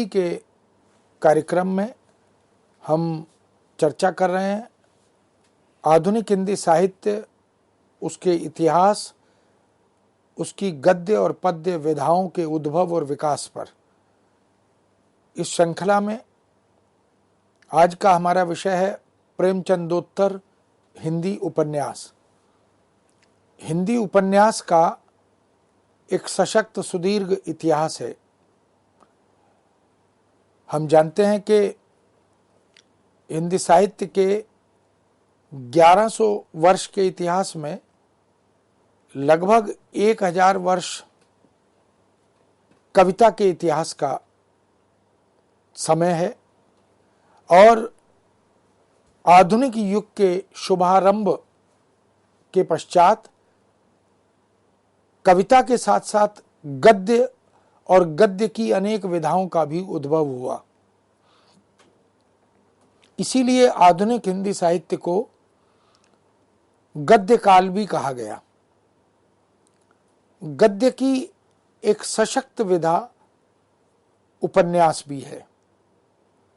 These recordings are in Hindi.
हिंदी के कार्यक्रम में हम चर्चा कर रहे हैं आधुनिक हिंदी साहित्य, उसके इतिहास, उसकी गद्य और पद्य विधाओं के उद्भव और विकास पर। इस श्रृंखला में आज का हमारा विषय है प्रेमचंदोत्तर हिंदी उपन्यास। हिंदी उपन्यास का एक सशक्त सुदीर्घ इतिहास है। हम जानते हैं कि हिंदी साहित्य के 1100 वर्ष के इतिहास में लगभग 1000 वर्ष कविता के इतिहास का समय है और आधुनिक युग के शुभारंभ के पश्चात कविता के साथ साथ गद्य और गद्य की अनेक विधाओं का भी उद्भव हुआ। इसीलिए आधुनिक हिंदी साहित्य को गद्य काल भी कहा गया। गद्य की एक सशक्त विधा उपन्यास भी है,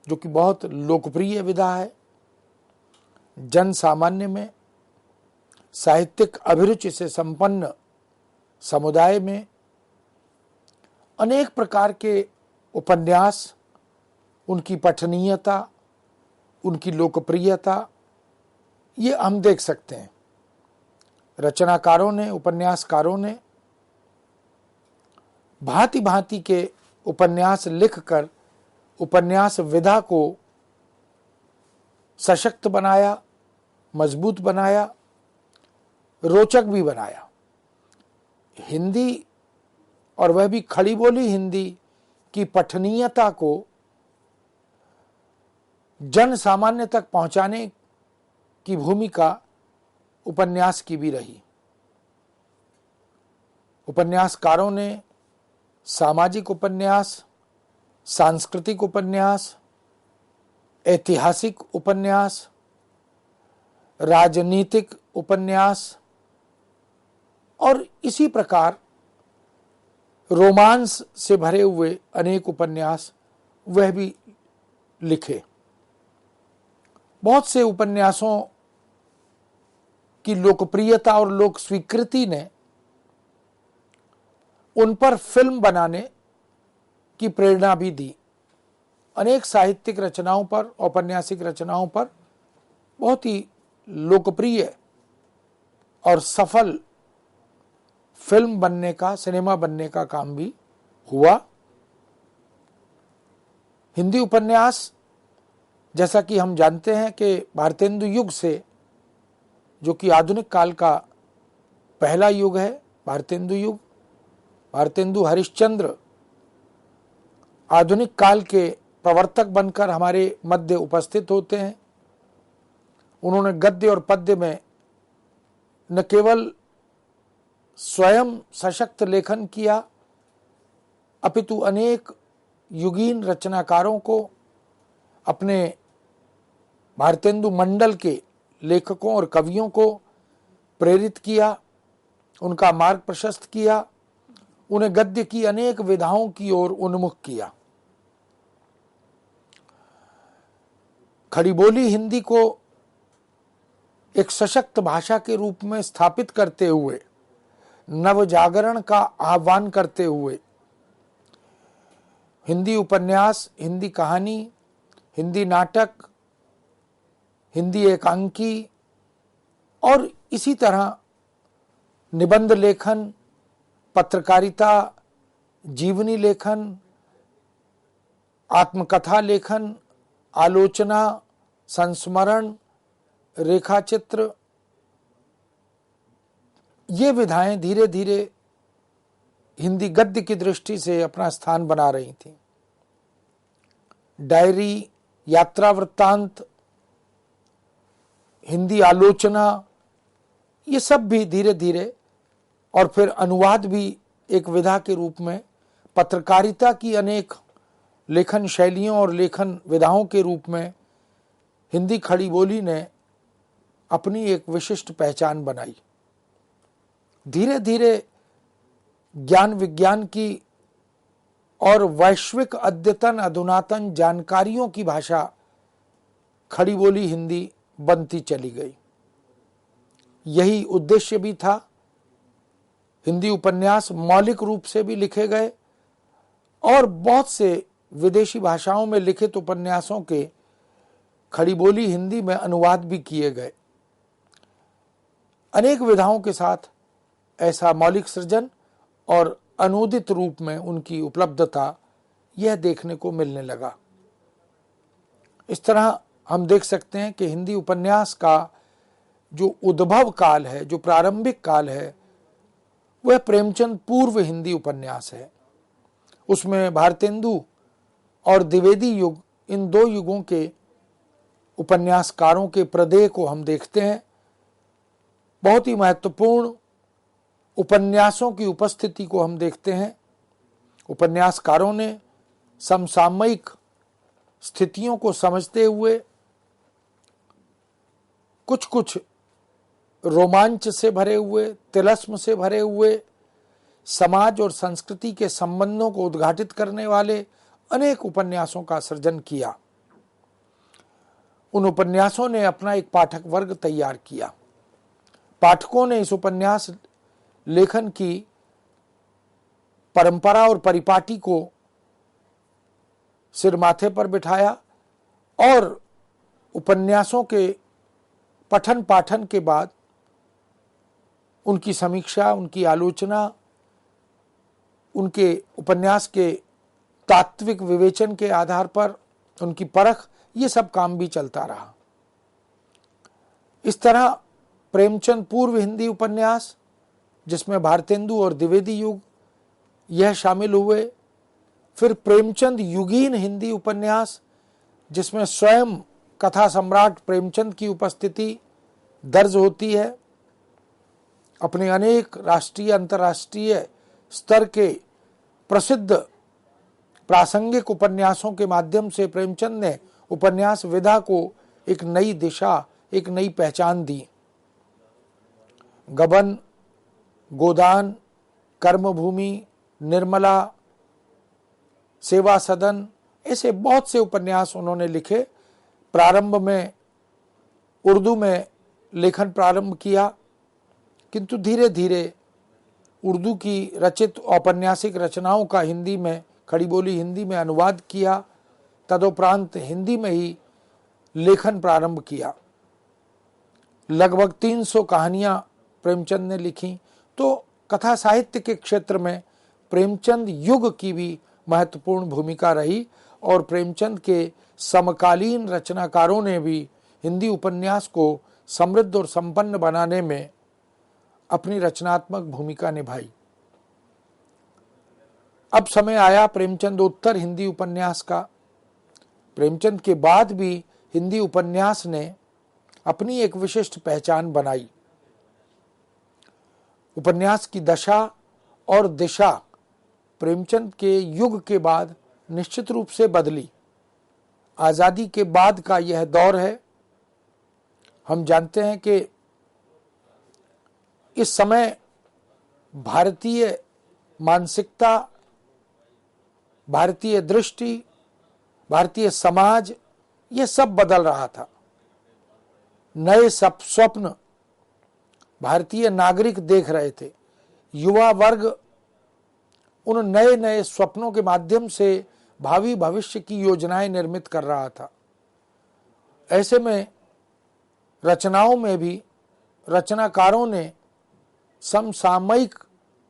जो कि बहुत लोकप्रिय विधा है। जन सामान्य में, साहित्यिक अभिरुचि से संपन्न समुदाय में अनेक प्रकार के उपन्यास, उनकी पठनीयता, उनकी लोकप्रियता, ये हम देख सकते हैं। रचनाकारों ने, उपन्यासकारों ने भांति भांति के उपन्यास लिखकर उपन्यास विधा को सशक्त बनाया, मजबूत बनाया, रोचक भी बनाया। हिंदी, और वह भी खड़ी बोली हिंदी की पठनीयता को जन सामान्य तक पहुंचाने की भूमिका उपन्यास की भी रही। उपन्यासकारों ने सामाजिक उपन्यास, सांस्कृतिक उपन्यास, ऐतिहासिक उपन्यास, राजनीतिक उपन्यास और इसी प्रकार रोमांस से भरे हुए अनेक उपन्यास वह भी लिखे। बहुत से उपन्यासों की लोकप्रियता और लोक स्वीकृति ने उन पर फिल्म बनाने की प्रेरणा भी दी। अनेक साहित्यिक रचनाओं पर, औपन्यासिक रचनाओं पर बहुत ही लोकप्रिय और सफल फिल्म बनने का, सिनेमा बनने का काम भी हुआ। हिंदी उपन्यास, जैसा कि हम जानते हैं कि भारतेंदु युग से, जो कि आधुनिक काल का पहला युग है, भारतेंदु युग, भारतेंदु हरिश्चंद्र आधुनिक काल के प्रवर्तक बनकर हमारे मध्य उपस्थित होते हैं। उन्होंने गद्य और पद्य में न केवल स्वयं सशक्त लेखन किया, अपितु अनेक युगीन रचनाकारों को, अपने भारतेंदु मंडल के लेखकों और कवियों को प्रेरित किया, उनका मार्ग प्रशस्त किया, उन्हें गद्य की अनेक विधाओं की ओर उन्मुख किया। खड़ी बोली हिंदी को एक सशक्त भाषा के रूप में स्थापित करते हुए, नव जागरण का आह्वान करते हुए हिंदी उपन्यास, हिंदी कहानी, हिंदी नाटक, हिंदी एकांकी और इसी तरह निबंध लेखन, पत्रकारिता, जीवनी लेखन, आत्मकथा लेखन, आलोचना, संस्मरण, रेखाचित्र, ये विधाएं धीरे धीरे हिंदी गद्य की दृष्टि से अपना स्थान बना रही थीं। डायरी, यात्रा वृत्तांत, हिंदी आलोचना, ये सब भी धीरे धीरे, और फिर अनुवाद भी एक विधा के रूप में, पत्रकारिता की अनेक लेखन शैलियों और लेखन विधाओं के रूप में हिंदी खड़ी बोली ने अपनी एक विशिष्ट पहचान बनाई। धीरे धीरे ज्ञान विज्ञान की और वैश्विक अद्यतन अधुनातन जानकारियों की भाषा खड़ी बोली हिंदी बनती चली गई। यही उद्देश्य भी था। हिंदी उपन्यास मौलिक रूप से भी लिखे गए और बहुत से विदेशी भाषाओं में लिखित उपन्यासों के खड़ी बोली हिंदी में अनुवाद भी किए गए। अनेक विधाओं के साथ ऐसा मौलिक सृजन और अनुदित रूप में उनकी उपलब्धता यह देखने को मिलने लगा। इस तरह हम देख सकते हैं कि हिंदी उपन्यास का जो उद्भव काल है, जो प्रारंभिक काल है, वह प्रेमचंद पूर्व हिंदी उपन्यास है। उसमें भारतेंदु और द्विवेदी युग, इन दो युगों के उपन्यासकारों के प्रदेय को हम देखते हैं। बहुत ही महत्वपूर्ण उपन्यासों की उपस्थिति को हम देखते हैं। उपन्यासकारों ने समसामयिक स्थितियों को समझते हुए कुछ कुछ रोमांच से भरे हुए, तिलस्म से भरे हुए, समाज और संस्कृति के संबंधों को उद्घाटित करने वाले अनेक उपन्यासों का सृजन किया। उन उपन्यासों ने अपना एक पाठक वर्ग तैयार किया। पाठकों ने इस उपन्यास लेखन की परंपरा और परिपाटी को सिर माथे पर बिठाया और उपन्यासों के पठन पाठन के बाद उनकी समीक्षा, उनकी आलोचना, उनके उपन्यास के तात्विक विवेचन के आधार पर उनकी परख, ये सब काम भी चलता रहा। इस तरह प्रेमचंद पूर्व हिंदी उपन्यास, जिसमें भारतेंदु और द्विवेदी युग यह शामिल हुए, फिर प्रेमचंद युगीन हिंदी उपन्यास, जिसमें स्वयं कथा सम्राट प्रेमचंद की उपस्थिति दर्ज होती है। अपने अनेक राष्ट्रीय अंतर्राष्ट्रीय स्तर के प्रसिद्ध प्रासंगिक उपन्यासों के माध्यम से प्रेमचंद ने उपन्यास विधा को एक नई दिशा, एक नई पहचान दी। गबन, गोदान, कर्मभूमि, निर्मला, सेवा सदन, ऐसे बहुत से उपन्यास उन्होंने लिखे। प्रारंभ में उर्दू में लेखन प्रारंभ किया, किंतु धीरे धीरे उर्दू की रचित औपन्यासिक रचनाओं का हिंदी में, खड़ी बोली हिंदी में अनुवाद किया। तदुपरांत हिंदी में ही लेखन प्रारंभ किया। लगभग 300 कहानियां प्रेमचंद ने लिखी। तो कथा साहित्य के क्षेत्र में प्रेमचंद युग की भी महत्वपूर्ण भूमिका रही और प्रेमचंद के समकालीन रचनाकारों ने भी हिंदी उपन्यास को समृद्ध और संपन्न बनाने में अपनी रचनात्मक भूमिका निभाई। अब समय आया प्रेमचंद उत्तर हिंदी उपन्यास का। प्रेमचंद के बाद भी हिंदी उपन्यास ने अपनी एक विशिष्ट पहचान बनाई। उपन्यास की दशा और दिशा प्रेमचंद के युग के बाद निश्चित रूप से बदली। आजादी के बाद का यह दौर है। हम जानते हैं कि इस समय भारतीय मानसिकता, भारतीय दृष्टि, भारतीय समाज, ये सब बदल रहा था। नए सब स्वप्न भारतीय नागरिक देख रहे थे। युवा वर्ग उन नए नए स्वप्नों के माध्यम से भावी भविष्य की योजनाएं निर्मित कर रहा था। ऐसे में रचनाओं में भी रचनाकारों ने समसामयिक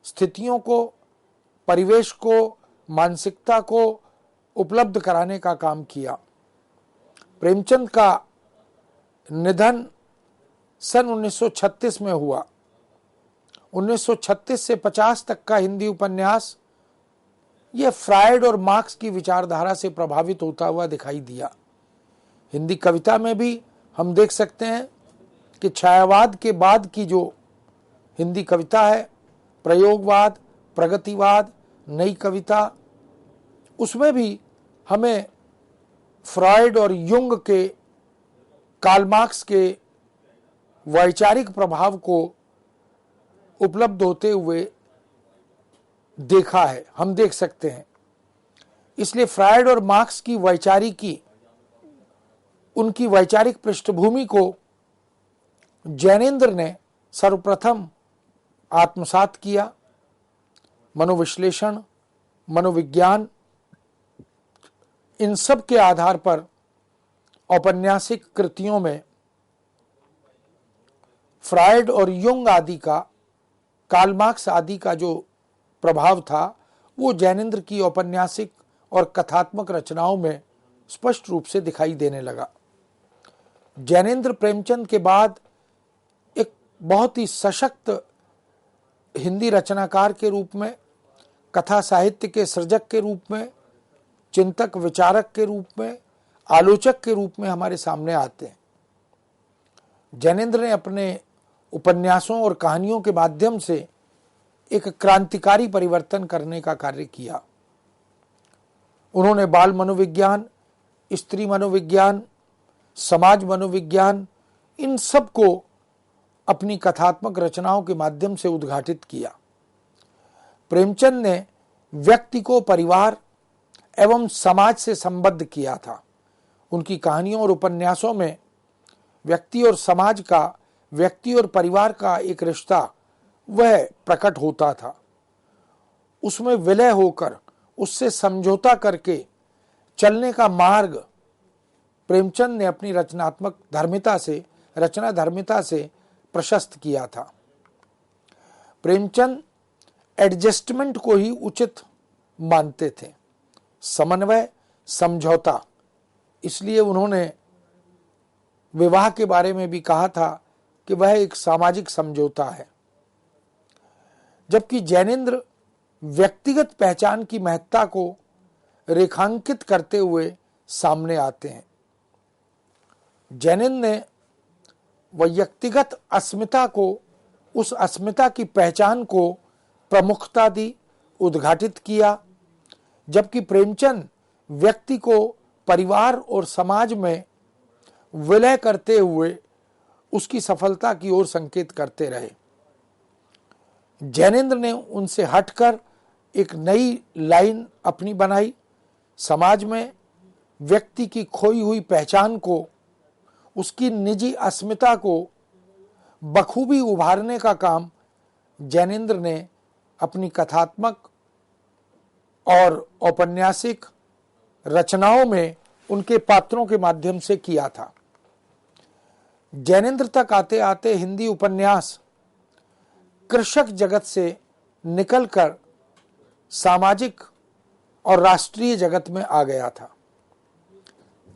स्थितियों को, परिवेश को, मानसिकता को उपलब्ध कराने का काम किया। प्रेमचंद का निधन सन 1936 में हुआ। 1936 से 50 तक का हिंदी उपन्यास यह फ्रायड और मार्क्स की विचारधारा से प्रभावित होता हुआ दिखाई दिया। हिंदी कविता में भी हम देख सकते हैं कि छायावाद के बाद की जो हिंदी कविता है, प्रयोगवाद, प्रगतिवाद, नई कविता, उसमें भी हमें फ्रायड और युंग के, कार्ल मार्क्स के वैचारिक प्रभाव को उपलब्ध होते हुए देखा है, हम देख सकते हैं। इसलिए फ्रायड और मार्क्स की उनकी वैचारिक पृष्ठभूमि को जैनेन्द्र ने सर्वप्रथम आत्मसात किया। मनोविश्लेषण, मनोविज्ञान, इन सब के आधार पर औपन्यासिक कृतियों में फ्रायड और युंग आदि का, कार्ल मार्क्स आदि का जो प्रभाव था वो जैनेन्द्र की औपन्यासिक और कथात्मक रचनाओं में स्पष्ट रूप से दिखाई देने लगा। जैनेन्द्र प्रेमचंद के बाद एक बहुत ही सशक्त हिंदी रचनाकार के रूप में, कथा साहित्य के सृजक के रूप में, चिंतक विचारक के रूप में, आलोचक के रूप में हमारे सामने आते हैं। जैनेन्द्र ने अपने उपन्यासों और कहानियों के माध्यम से एक क्रांतिकारी परिवर्तन करने का कार्य किया। उन्होंने बाल मनोविज्ञान, स्त्री मनोविज्ञान, समाज मनोविज्ञान, इन सब को अपनी कथात्मक रचनाओं के माध्यम से उद्घाटित किया। प्रेमचंद ने व्यक्ति को परिवार एवं समाज से संबद्ध किया था। उनकी कहानियों और उपन्यासों में व्यक्ति और समाज का, व्यक्ति और परिवार का एक रिश्ता वह प्रकट होता था। उसमें विलय होकर, उससे समझौता करके चलने का मार्ग प्रेमचंद ने अपनी रचनात्मक धर्मिता से, रचना धर्मिता से प्रशस्त किया था। प्रेमचंद एडजस्टमेंट को ही उचित मानते थे, समन्वय, समझौता। इसलिए उन्होंने विवाह के बारे में भी कहा था कि वह एक सामाजिक समझौता है। जबकि जैनेन्द्र व्यक्तिगत पहचान की महत्ता को रेखांकित करते हुए सामने आते हैं। जैनेन्द्र ने व्यक्तिगत अस्मिता को, उस अस्मिता की पहचान को प्रमुखता दी, उद्घाटित किया, जबकि प्रेमचंद व्यक्ति को परिवार और समाज में विलय करते हुए उसकी सफलता की ओर संकेत करते रहे। जैनेन्द्र ने उनसे हटकर एक नई लाइन अपनी बनाई। समाज में व्यक्ति की खोई हुई पहचान को, उसकी निजी अस्मिता को बखूबी उभारने का काम जैनेन्द्र ने अपनी कथात्मक और औपन्यासिक रचनाओं में उनके पात्रों के माध्यम से किया था। जैनेन्द्र तक आते आते हिंदी उपन्यास कृषक जगत से निकलकर सामाजिक और राष्ट्रीय जगत में आ गया था।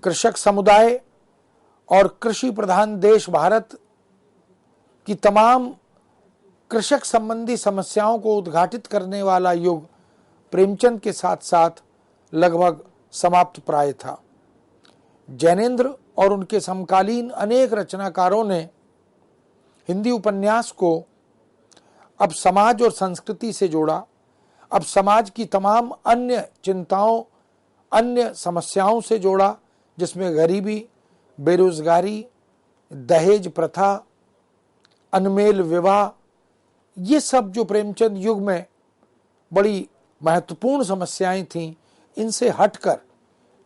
कृषक समुदाय और कृषि प्रधान देश भारत की तमाम कृषक संबंधी समस्याओं को उद्घाटित करने वाला युग प्रेमचंद के साथ साथ लगभग समाप्त प्राय था। जैनेन्द्र और उनके समकालीन अनेक रचनाकारों ने हिंदी उपन्यास को अब समाज और संस्कृति से जोड़ा, अब समाज की तमाम अन्य चिंताओं, अन्य समस्याओं से जोड़ा, जिसमें गरीबी, बेरोजगारी, दहेज प्रथा, अनमेल विवाह, ये सब जो प्रेमचंद युग में बड़ी महत्वपूर्ण समस्याएं थीं, इनसे हटकर,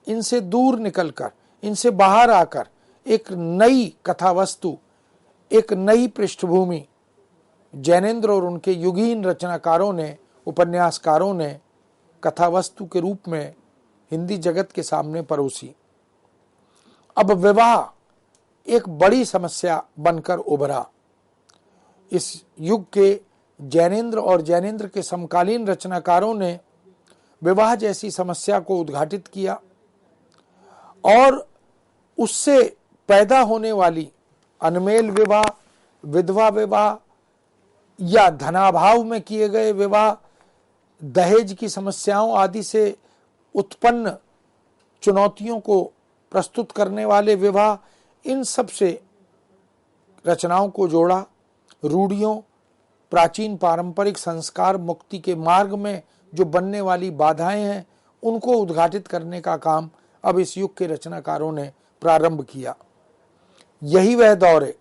इनसे दूर निकलकर, इनसे बाहर आकर एक नई कथा वस्तु, एक नई पृष्ठभूमि जैनेन्द्र और उनके युगीन रचनाकारों ने, उपन्यासकारों ने कथा वस्तु के रूप में हिंदी जगत के सामने परोसी। अब विवाह एक बड़ी समस्या बनकर उभरा। इस युग के जैनेन्द्र और जैनेन्द्र के समकालीन रचनाकारों ने विवाह जैसी समस्या को उद्घाटित किया और उससे पैदा होने वाली अनमेल विवाह, विधवा विवाह या धनाभाव में किए गए विवाह, दहेज की समस्याओं आदि से उत्पन्न चुनौतियों को प्रस्तुत करने वाले विवाह, इन सब से रचनाओं को जोड़ा। रूढ़ियों, प्राचीन पारंपरिक संस्कार मुक्ति के मार्ग में जो बनने वाली बाधाएं हैं, उनको उद्घाटित करने का काम अब इस युग के रचनाकारों ने प्रारंभ किया। यही वह दौर है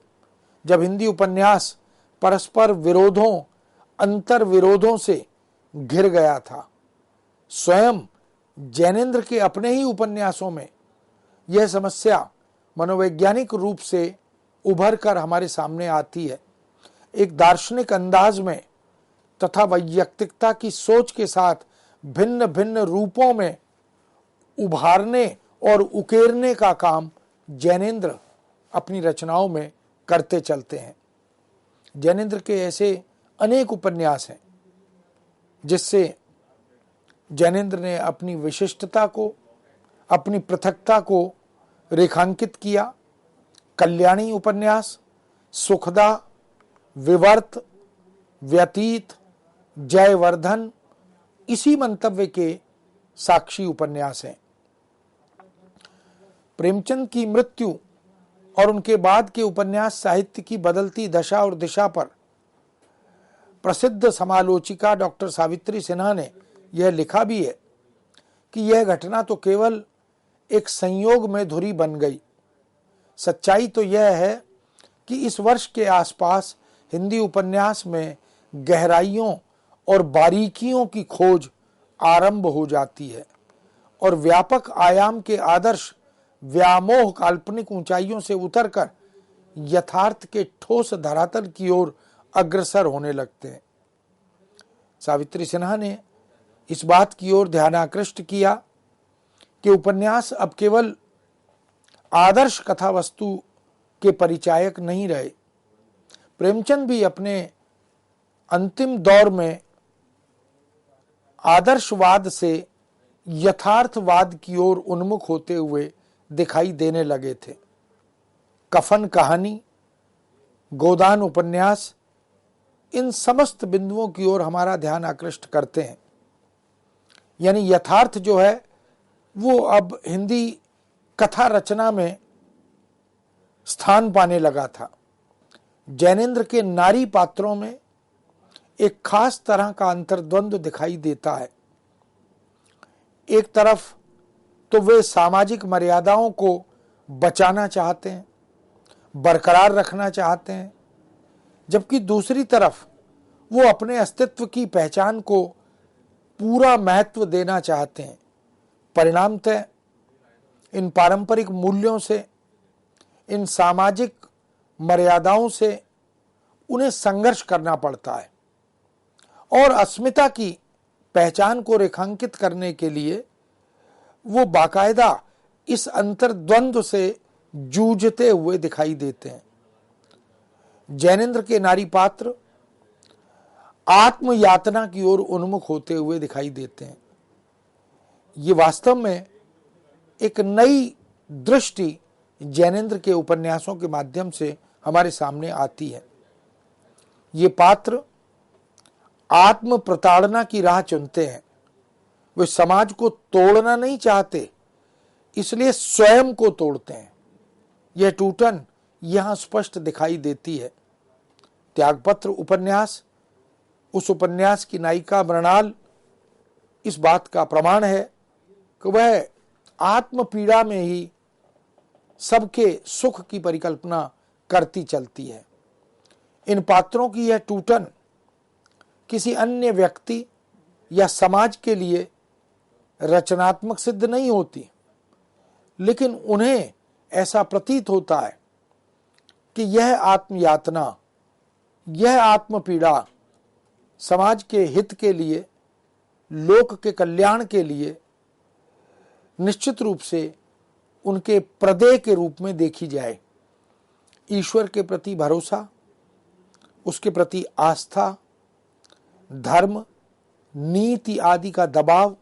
जब हिंदी उपन्यास परस्पर विरोधों, अंतर विरोधों से घिर गया था। स्वयं जैनेन्द्र के अपने ही उपन्यासों में यह समस्या मनोवैज्ञानिक रूप से उभर कर हमारे सामने आती है। एक दार्शनिक अंदाज में तथा वैयक्तिकता की सोच के साथ भिन्न भिन्न रूपों में उभारने और उकेरने का काम जैनेन्द्र अपनी रचनाओं में करते चलते हैं। जैनेन्द्र के ऐसे अनेक उपन्यास हैं जिससे जैनेन्द्र ने अपनी विशिष्टता को, अपनी पृथकता को रेखांकित किया। कल्याणी उपन्यास, सुखदा, विवर्त, व्यतीत, जयवर्धन इसी मंतव्य के साक्षी उपन्यास हैं। प्रेमचंद की मृत्यु और उनके बाद के उपन्यास साहित्य की बदलती दशा और दिशा पर प्रसिद्ध समालोचिका डॉक्टर सावित्री सिन्हा ने यह लिखा भी है कि यह घटना तो केवल एक संयोग में धुरी बन गई। सच्चाई तो यह है कि इस वर्ष के आसपास हिंदी उपन्यास में गहराइयों और बारीकियों की खोज आरंभ हो जाती है और व्यापक आयाम के आदर्श व्यामोह काल्पनिक ऊंचाइयों से उतरकर यथार्थ के ठोस धरातल की ओर अग्रसर होने लगते हैं। सावित्री सिन्हा ने इस बात की ओर ध्यानाकृष्ट किया कि उपन्यास अब केवल आदर्श कथा वस्तु के परिचायक नहीं रहे। प्रेमचंद भी अपने अंतिम दौर में आदर्शवाद से यथार्थवाद की ओर उन्मुख होते हुए दिखाई देने लगे थे। कफन कहानी, गोदान उपन्यास इन समस्त बिंदुओं की ओर हमारा ध्यान आकृष्ट करते हैं। यानी यथार्थ जो है वो अब हिंदी कथा रचना में स्थान पाने लगा था। जैनेन्द्र के नारी पात्रों में एक खास तरह का अंतर्द्वंद दिखाई देता है। एक तरफ तो वे सामाजिक मर्यादाओं को बचाना चाहते हैं, बरकरार रखना चाहते हैं, जबकि दूसरी तरफ वो अपने अस्तित्व की पहचान को पूरा महत्व देना चाहते हैं। परिणामतः इन पारंपरिक मूल्यों से, इन सामाजिक मर्यादाओं से उन्हें संघर्ष करना पड़ता है और अस्मिता की पहचान को रेखांकित करने के लिए वो बाकायदा इस अंतर्द्वंद से जूझते हुए दिखाई देते हैं। जैनेन्द्र के नारी पात्र आत्मयातना की ओर उन्मुख होते हुए दिखाई देते हैं। ये वास्तव में एक नई दृष्टि जैनेन्द्र के उपन्यासों के माध्यम से हमारे सामने आती है। ये पात्र आत्म प्रताड़ना की राह चुनते हैं। वे समाज को तोड़ना नहीं चाहते, इसलिए स्वयं को तोड़ते हैं। यह टूटन यहां स्पष्ट दिखाई देती है। त्यागपत्र उपन्यास, उस उपन्यास की नायिका मृणाल इस बात का प्रमाण है कि वह आत्म पीड़ा में ही सबके सुख की परिकल्पना करती चलती है। इन पात्रों की यह टूटन किसी अन्य व्यक्ति या समाज के लिए रचनात्मक सिद्ध नहीं होती, लेकिन उन्हें ऐसा प्रतीत होता है कि यह आत्मयातना, यह आत्मपीड़ा समाज के हित के लिए, लोक के कल्याण के लिए निश्चित रूप से उनके प्रदेय के रूप में देखी जाए। ईश्वर के प्रति भरोसा, उसके प्रति आस्था, धर्म, नीति आदि का दबाव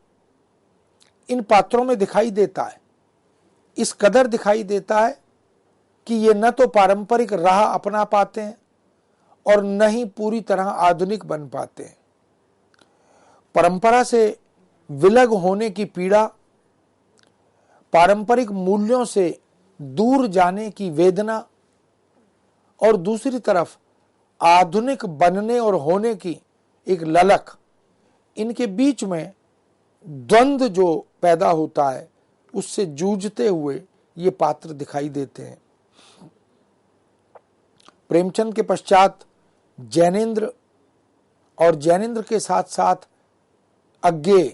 इन पात्रों में दिखाई देता है। इस कदर दिखाई देता है कि ये न तो पारंपरिक राह अपना पाते हैं और न ही पूरी तरह आधुनिक बन पाते हैं। परंपरा से विलग होने की पीड़ा, पारंपरिक मूल्यों से दूर जाने की वेदना और दूसरी तरफ आधुनिक बनने और होने की एक ललक, इनके बीच में द्वंद्व जो पैदा होता है उससे जूझते हुए ये पात्र दिखाई देते हैं। प्रेमचंद के पश्चात जैनेन्द्र और जैनेन्द्र के साथ साथ अज्ञेय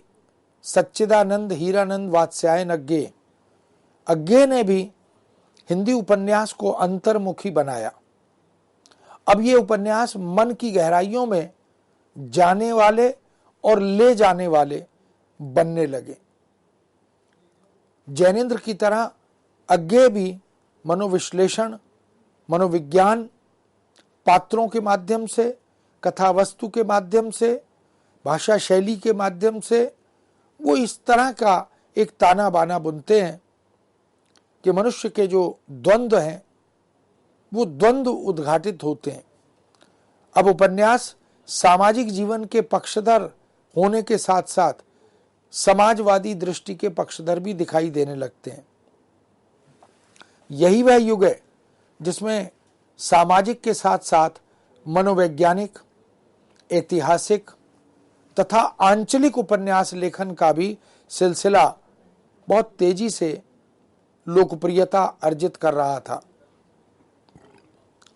सच्चिदानंद हीरानंद वात्स्यायन अज्ञे, अज्ञे ने भी हिंदी उपन्यास को अंतर्मुखी बनाया। अब ये उपन्यास मन की गहराइयों में जाने वाले और ले जाने वाले बनने लगे। जैनेन्द्र की तरह अज्ञे भी मनोविश्लेषण, मनोविज्ञान, पात्रों के माध्यम से, कथा वस्तु के माध्यम से, भाषा शैली के माध्यम से वो इस तरह का एक ताना बाना बुनते हैं कि मनुष्य के जो द्वंद्व हैं वो द्वंद्व उद्घाटित होते हैं। अब उपन्यास सामाजिक जीवन के पक्षधर होने के साथ साथ समाजवादी दृष्टि के पक्षधर भी दिखाई देने लगते हैं। यही वह युग है जिसमें सामाजिक के साथ साथ मनोवैज्ञानिक, ऐतिहासिक तथा आंचलिक उपन्यास लेखन का भी सिलसिला बहुत तेजी से लोकप्रियता अर्जित कर रहा था।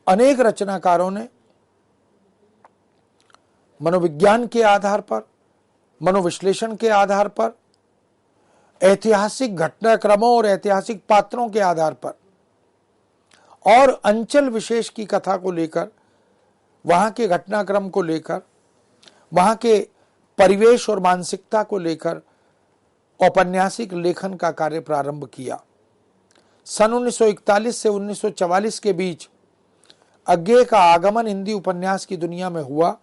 अनेक रचनाकारों ने मनोविज्ञान के आधार पर, मनोविश्लेषण के आधार पर, ऐतिहासिक घटनाक्रमों और ऐतिहासिक पात्रों के आधार पर और अंचल विशेष की कथा को लेकर, वहां के घटनाक्रम को लेकर, वहां के परिवेश और मानसिकता को लेकर औपन्यासिक लेखन का कार्य प्रारंभ किया। सन 1941 से 1944 के बीच अज्ञे का आगमन हिंदी उपन्यास की दुनिया में हुआ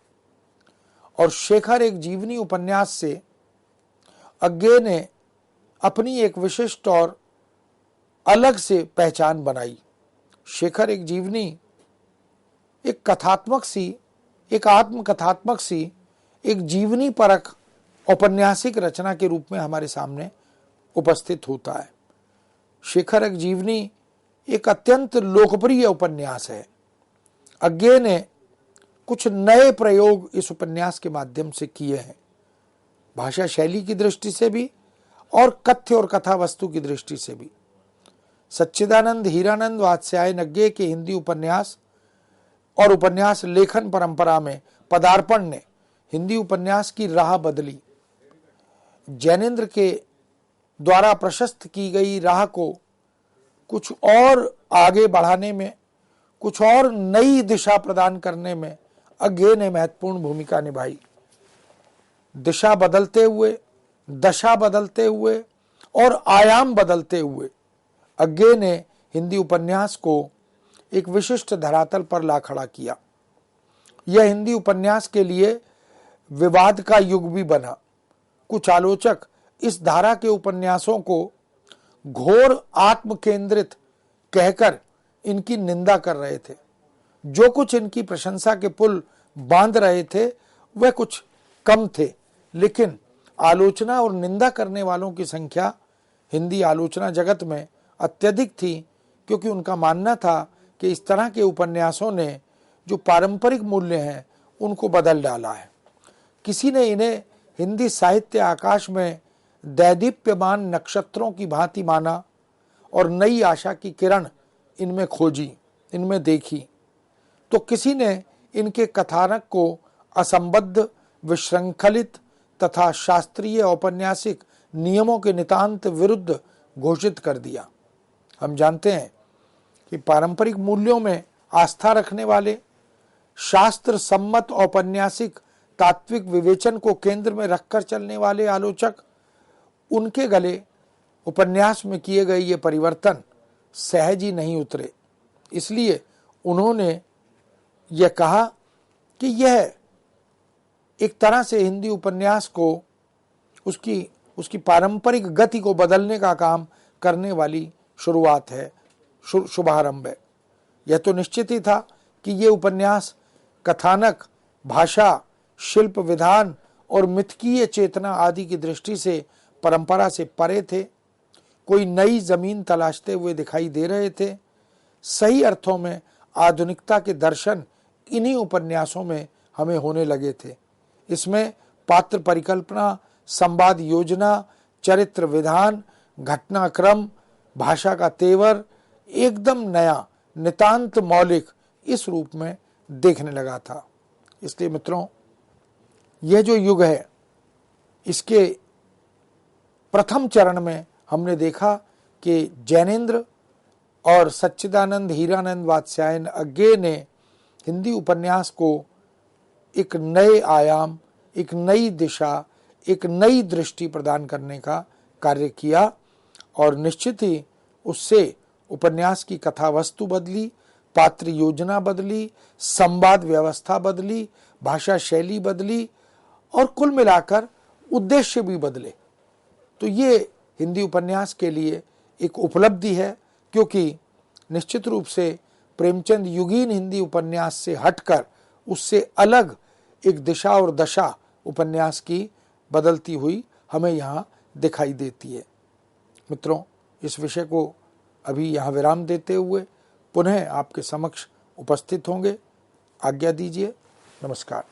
और शेखर एक जीवनी उपन्यास से अज्ञे ने अपनी एक विशिष्ट और अलग से पहचान बनाई। शेखर एक जीवनी, एक कथात्मक सी, एक आत्मकथात्मक सी, एक जीवनी परक औपन्यासिक रचना के रूप में हमारे सामने उपस्थित होता है। शेखर एक जीवनी एक अत्यंत लोकप्रिय उपन्यास है। अज्ञे ने कुछ नए प्रयोग इस उपन्यास के माध्यम से किए हैं, भाषा शैली की दृष्टि से भी और कथ्य और कथा वस्तु की दृष्टि से भी। सच्चिदानंद हीरानंद वात्स्यायन अज्ञे के हिंदी उपन्यास और उपन्यास लेखन परंपरा में पदार्पण ने हिंदी उपन्यास की राह बदली। जैनेन्द्र के द्वारा प्रशस्त की गई राह को कुछ और आगे बढ़ाने में, कुछ और नई दिशा प्रदान करने में अज्ञे ने महत्वपूर्ण भूमिका निभाई। दिशा बदलते हुए, दशा बदलते हुए और आयाम बदलते हुए अज्ञे ने हिंदी उपन्यास को एक विशिष्ट धरातल पर ला खड़ा किया। यह हिंदी उपन्यास के लिए विवाद का युग भी बना। कुछ आलोचक इस धारा के उपन्यासों को घोर आत्म केंद्रित कहकर इनकी निंदा कर रहे थे। जो कुछ इनकी प्रशंसा के पुल बांध रहे थे वह कुछ कम थे, लेकिन आलोचना और निंदा करने वालों की संख्या हिंदी आलोचना जगत में अत्यधिक थी, क्योंकि उनका मानना था कि इस तरह के उपन्यासों ने जो पारंपरिक मूल्य हैं उनको बदल डाला है। किसी ने इन्हें हिंदी साहित्य आकाश में दैदीप्यमान नक्षत्रों की भांति माना और नई आशा की किरण इनमें खोजी, इनमें देखी। तो किसी ने इनके कथानक को असंबद्ध, विशृंखलित तथा शास्त्रीय औपन्यासिक नियमों के नितांत विरुद्ध घोषित कर दिया। हम जानते हैं कि पारंपरिक मूल्यों में आस्था रखने वाले, शास्त्र सम्मत औपन्यासिक तात्विक विवेचन को केंद्र में रखकर चलने वाले आलोचक, उनके गले उपन्यास में किए गए ये परिवर्तन सहज ही नहीं उतरे। इसलिए उन्होंने यह कहा कि यह एक तरह से हिंदी उपन्यास को उसकी पारंपरिक गति को बदलने का काम करने वाली शुरुआत है, शुभारंभ है। यह तो निश्चित ही था कि ये उपन्यास कथानक, भाषा, शिल्प विधान और मिथकीय चेतना आदि की दृष्टि से परंपरा से परे थे, कोई नई जमीन तलाशते हुए दिखाई दे रहे थे। सही अर्थों में आधुनिकता के दर्शन इन्हीं उपन्यासों में हमें होने लगे थे। इसमें पात्र परिकल्पना, संवाद योजना, चरित्र विधान, घटनाक्रम, भाषा का तेवर एकदम नया, नितांत मौलिक इस रूप में देखने लगा था। इसलिए मित्रों, यह जो युग है, इसके प्रथम चरण में हमने देखा कि जैनेन्द्र और सच्चिदानंद हीरानंद वात्स्यायन अज्ञे ने हिंदी उपन्यास को एक नए आयाम, एक नई दिशा, एक नई दृष्टि प्रदान करने का कार्य किया और निश्चित ही उससे उपन्यास की कथा वस्तु बदली, पात्र योजना बदली, संवाद व्यवस्था बदली, भाषा शैली बदली और कुल मिलाकर उद्देश्य भी बदले। तो ये हिंदी उपन्यास के लिए एक उपलब्धि है, क्योंकि निश्चित रूप से प्रेमचंद युगीन हिंदी उपन्यास से हटकर उससे अलग एक दिशा और दशा उपन्यास की बदलती हुई हमें यहाँ दिखाई देती है। मित्रों, इस विषय को अभी यहाँ विराम देते हुए पुनः आपके समक्ष उपस्थित होंगे। आज्ञा दीजिए। नमस्कार।